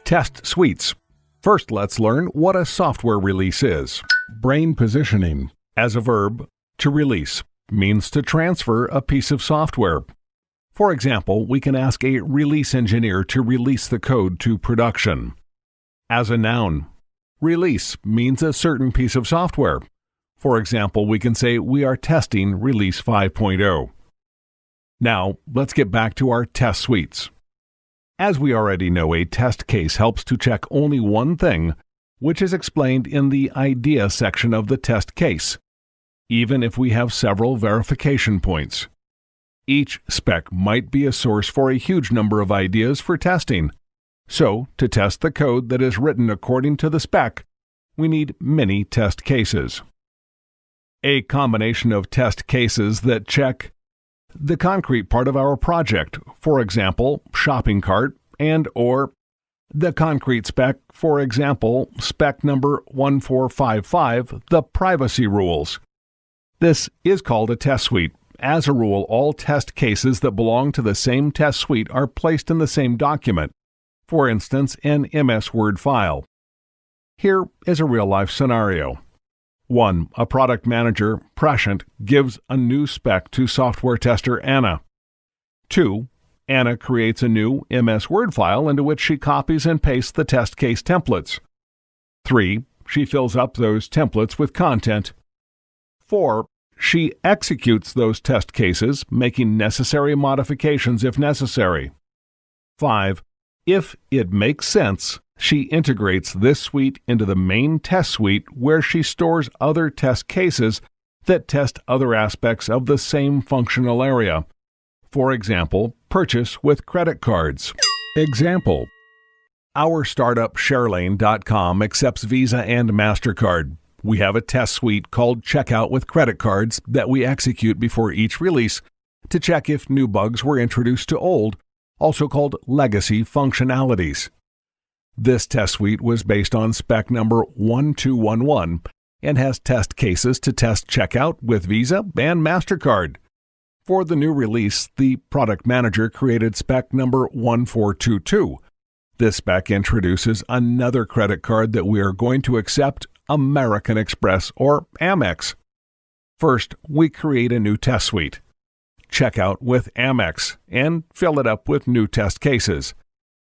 Test suites. First, let's learn what a software release is. Brain positioning. As a verb, to release means to transfer a piece of software. For example, we can ask a release engineer to release the code to production. As a noun, release means a certain piece of software. For example, we can say we are testing release 5.0. Now, let's get back to our test suites. As we already know, a test case helps to check only one thing, which is explained in the idea section of the test case, even if we have several verification points. Each spec might be a source for a huge number of ideas for testing. So, to test the code that is written according to the spec, we need many test cases. A combination of test cases that check the concrete part of our project, for example, shopping cart, and or the concrete spec, for example, spec number 1455, the privacy rules. This is called a test suite. As a rule, all test cases that belong to the same test suite are placed in the same document, for instance, an MS Word file. Here is a real-life scenario. 1. A product manager, Prescient, gives a new spec to software tester Anna. 2. Anna creates a new MS Word file into which she copies and pastes the test case templates. 3. She fills up those templates with content. 4. She executes those test cases, making necessary modifications if necessary. 5. If it makes sense, she integrates this suite into the main test suite where she stores other test cases that test other aspects of the same functional area. For example, purchase with credit cards. Example: our startup ShareLane.com accepts Visa and MasterCard. We have a test suite called Checkout with Credit Cards that we execute before each release to check if new bugs were introduced to old, also called legacy functionalities. This test suite was based on spec number 1211 and has test cases to test checkout with Visa and MasterCard. For the new release, the product manager created spec number 1422. This spec introduces another credit card that we are going to accept, American Express or Amex. First, we create a new test suite. Check out with Amex and fill it up with new test cases.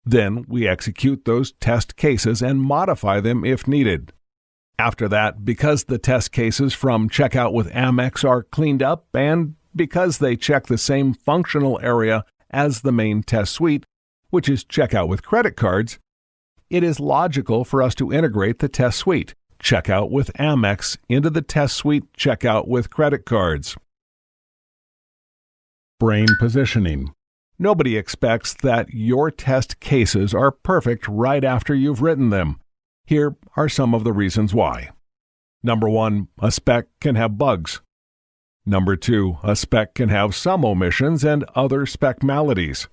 Then we execute those test cases and modify them if needed. After that, because the test cases from Checkout with Amex are cleaned up and because they check the same functional area as the main test suite, which is Checkout with Credit Cards, it is logical for us to integrate the test suite, Checkout with Amex, into the test suite Checkout with Credit Cards. Brain positioning. Nobody expects that your test cases are perfect right after you've written them. Here are some of the reasons why. Number 1, a spec can have bugs. Number 2, a spec can have some omissions and other spec maladies.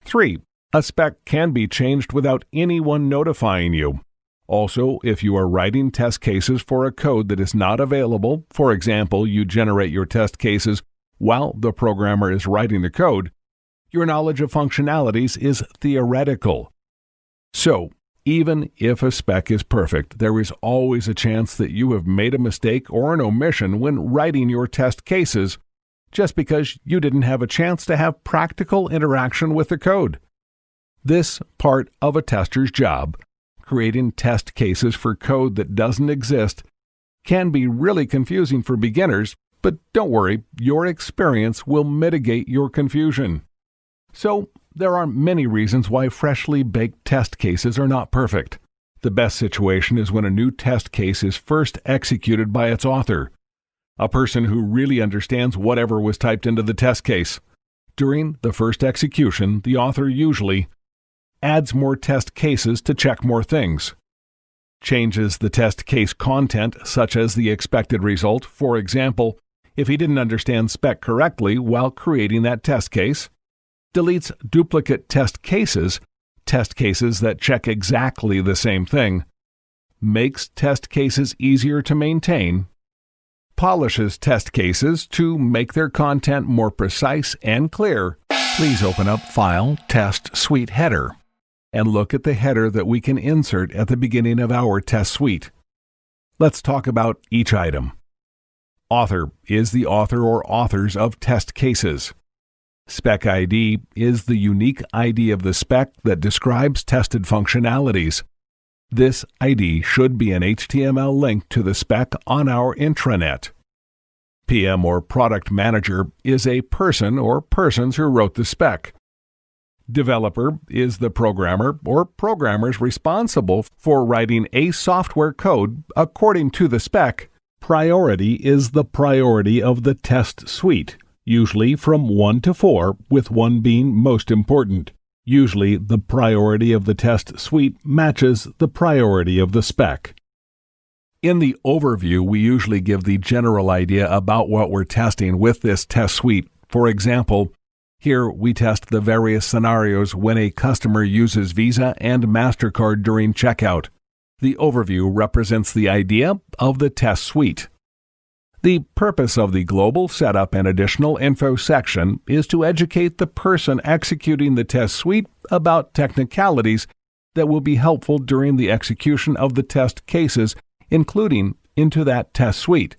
3, a spec can be changed without anyone notifying you. Also, if you are writing test cases for a code that is not available, for example, you generate your test cases while the programmer is writing the code, your knowledge of functionalities is theoretical. So, even if a spec is perfect, there is always a chance that you have made a mistake or an omission when writing your test cases, just because you didn't have a chance to have practical interaction with the code. This part of a tester's job, creating test cases for code that doesn't exist, can be really confusing for beginners, but don't worry, your experience will mitigate your confusion. So, there are many reasons why freshly baked test cases are not perfect. The best situation is when a new test case is first executed by its author, a person who really understands whatever was typed into the test case. During the first execution, the author usually adds more test cases to check more things, changes the test case content such as the expected result, for example, if he didn't understand spec correctly while creating that test case, deletes duplicate test cases that check exactly the same thing, makes test cases easier to maintain, polishes test cases to make their content more precise and clear. Please open up File, Test, Suite Header. and look at the header that we can insert at the beginning of our test suite. Let's talk about each item. Author is the author or authors of test cases. Spec ID is the unique ID of the spec that describes tested functionalities. This ID should be an HTML link to the spec on our intranet. PM or product manager is a person or persons who wrote the spec. Developer is the programmer or programmers responsible for writing a software code according to the spec. Priority is the priority of the test suite, usually from 1 to 4, with 1 being most important. Usually, the priority of the test suite matches the priority of the spec. In the overview, we usually give the general idea about what we're testing with this test suite. For example, here we test the various scenarios when a customer uses Visa and MasterCard during checkout. The overview represents the idea of the test suite. The purpose of the Global Setup and Additional Info section is to educate the person executing the test suite about technicalities that will be helpful during the execution of the test cases, including into that test suite.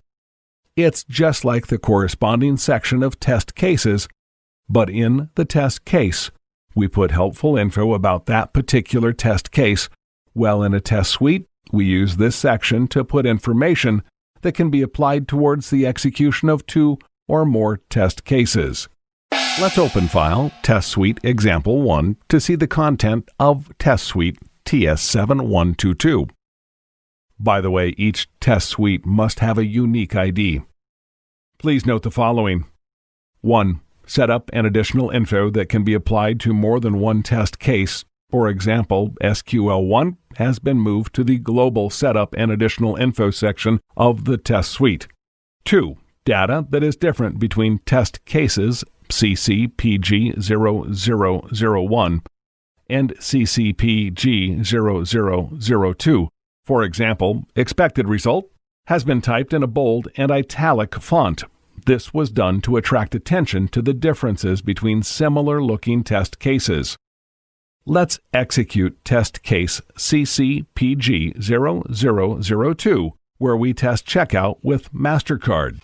It's just like the corresponding section of test cases, but in the test case, we put helpful info about that particular test case, while in a test suite, we use this section to put information that can be applied towards the execution of 2 or more test cases. Let's open File, Test Suite Example 1 to see the content of Test Suite TS7122. By the way, each test suite must have a unique ID. Please note the following. 1. Setup and additional info that can be applied to more than one test case. For example, SQL1 has been moved to the Global Setup and Additional Info section of the test suite. 2. Data that is different between test cases CCPG0001 and CCPG0002. For example, expected result has been typed in a bold and italic font. This was done to attract attention to the differences between similar-looking test cases. Let's execute test case CCPG0002, where we test checkout with MasterCard.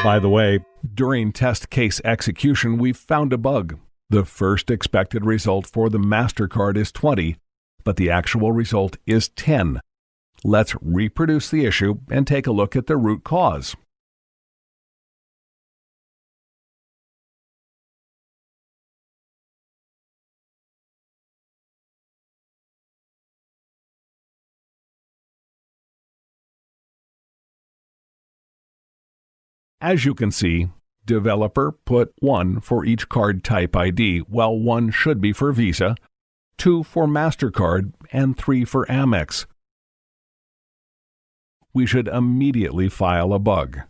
By the way, during test case execution, we found a bug. The first expected result for the MasterCard is 20, but the actual result is 10. Let's reproduce the issue and take a look at the root cause. As you can see, developer put 1 for each card type ID, while 1 should be for Visa, 2 for MasterCard, and 3 for Amex. We should immediately file a bug.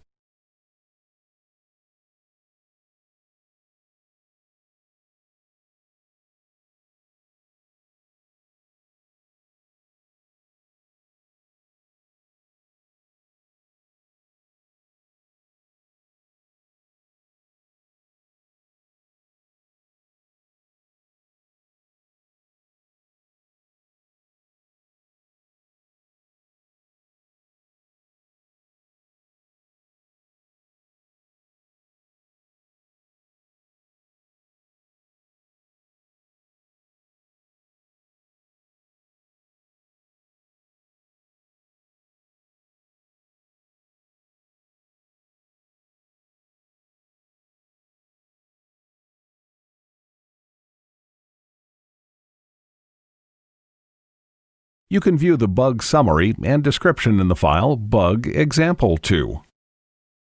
You can view the bug summary and description in the file Bug Example 2.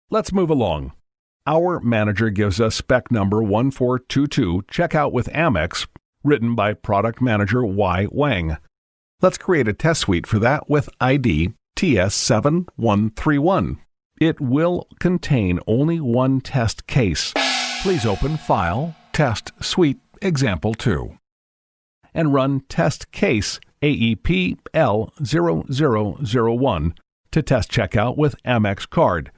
Let's move along. Our manager gives us spec number 1422, Checkout with Amex, written by Product Manager Y. Wang. Let's create a test suite for that with ID TS7131. It will contain only one test case. Please open File, Test Suite Example 2, and run test case AEP L0001 to test checkout with Amex card.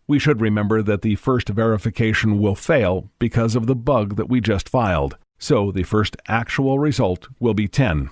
We should remember that the first verification will fail because of the bug that we just filed, so the first actual result will be 10.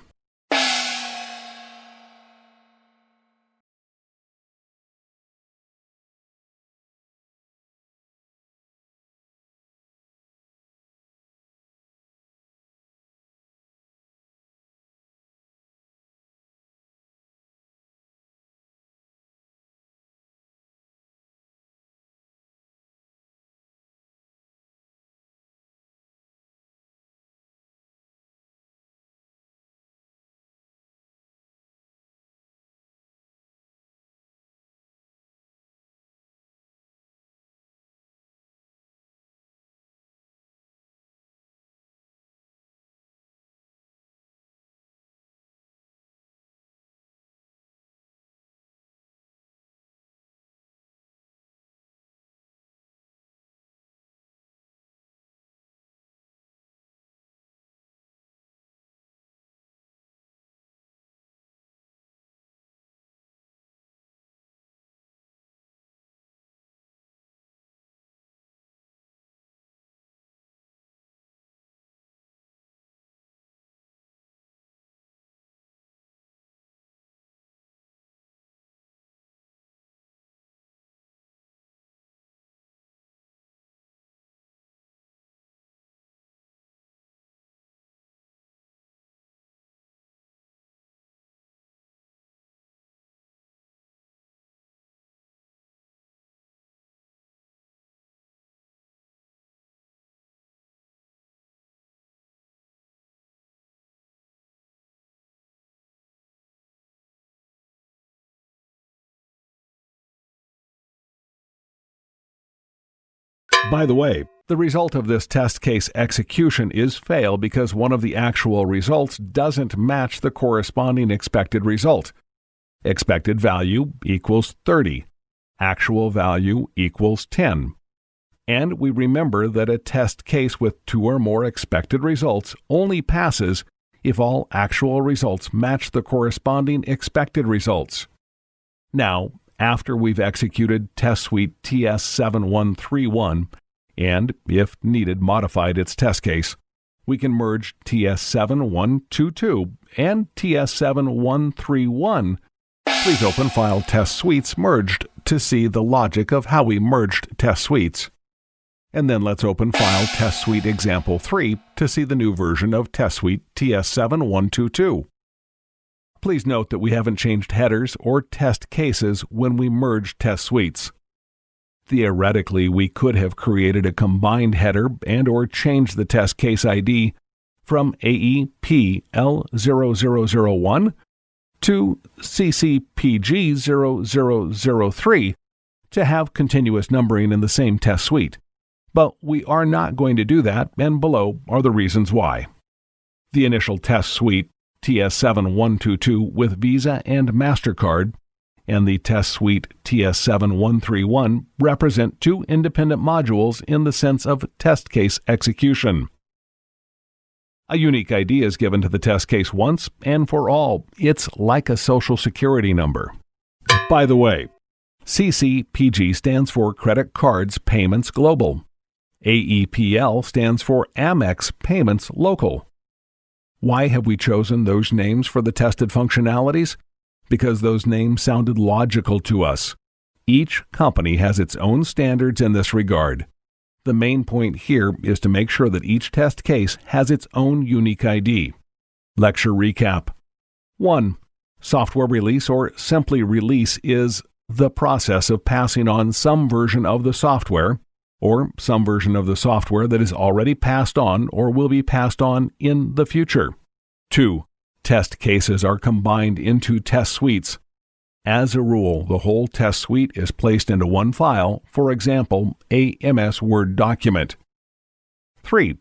By the way, the result of this test case execution is fail because one of the actual results doesn't match the corresponding expected result. Expected value equals 30. Actual value equals 10. And we remember that a test case with 2 or more expected results only passes if all actual results match the corresponding expected results. Now, after we've executed test suite TS7131 and, if needed, modified its test case, we can merge TS7122 and TS7131. Please open File Test Suites Merged to see the logic of how we merged test suites. And then let's open File Test Suite Example 3 to see the new version of test suite TS7122. Please note that we haven't changed headers or test cases when we merge test suites. Theoretically, we could have created a combined header and/or changed the test case ID from AEP L0001 to CCPG0003 to have continuous numbering in the same test suite. But we are not going to do that, and below are the reasons why. The initial test suite, TS7122 with Visa and MasterCard, and the test suite TS7131 represent 2 independent modules in the sense of test case execution. A unique ID is given to the test case once and for all. It's like a social security number. By the way, CCPG stands for Credit Cards Payments Global. AEPL stands for Amex Payments Local. Why have we chosen those names for the tested functionalities? Because those names sounded logical to us. Each company has its own standards in this regard. The main point here is to make sure that each test case has its own unique ID. Lecture recap. 1. Software release, or simply release, is the process of passing on some version of the software, or some version of the software that is already passed on or will be passed on in the future. 2. Test cases are combined into test suites. As a rule, the whole test suite is placed into one file, for example, a MS Word document. 3.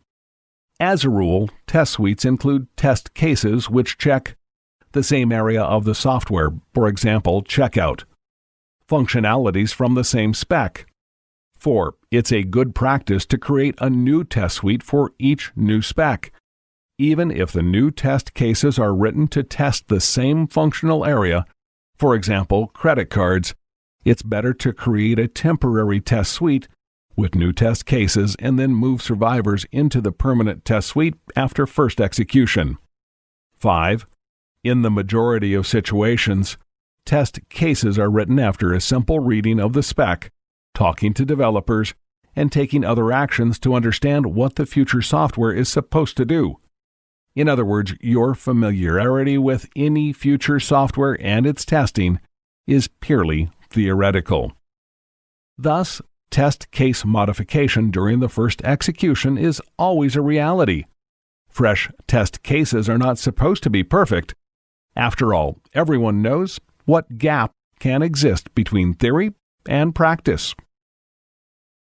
As a rule, test suites include test cases which check the same area of the software, for example, checkout. Functionalities from the same spec. 4. It's a good practice to create a new test suite for each new spec. Even if the new test cases are written to test the same functional area, for example, credit cards, it's better to create a temporary test suite with new test cases and then move survivors into the permanent test suite after first execution. 5. In the majority of situations, test cases are written after a simple reading of the spec, talking to developers, and taking other actions to understand what the future software is supposed to do. In other words, your familiarity with any future software and its testing is purely theoretical. Thus, test case modification during the first execution is always a reality. Fresh test cases are not supposed to be perfect. After all, everyone knows what gap can exist between theory and practice.